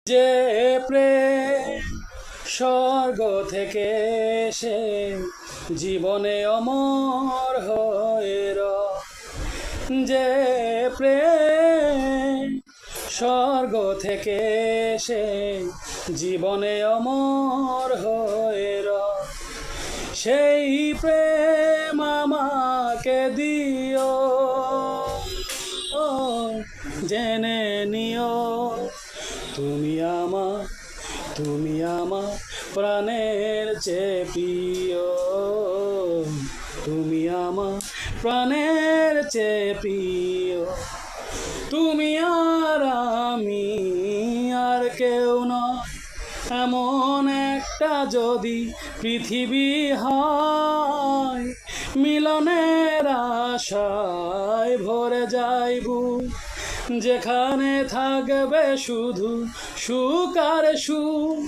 যে প্রেম স্বর্গ থেকে এসে জীবনে অমর হয়ে যে প্রেম স্বর্গ থেকে এসে জীবনে অমর হয়ে সেই প্রেম আমাকে দিও, জেনে নিও তুমি আমার প্রাণের চেয়ে প্রিয়, তুমি আমার প্রাণের চেয়ে প্রিয়। তুমি আর আমি আর কেউ নয়, এমন একটা যদি পৃথিবী হয়, মিলনের আশায় ভরে যাইব, যেখানে থাকবে শুধু সুখ আর সুখ।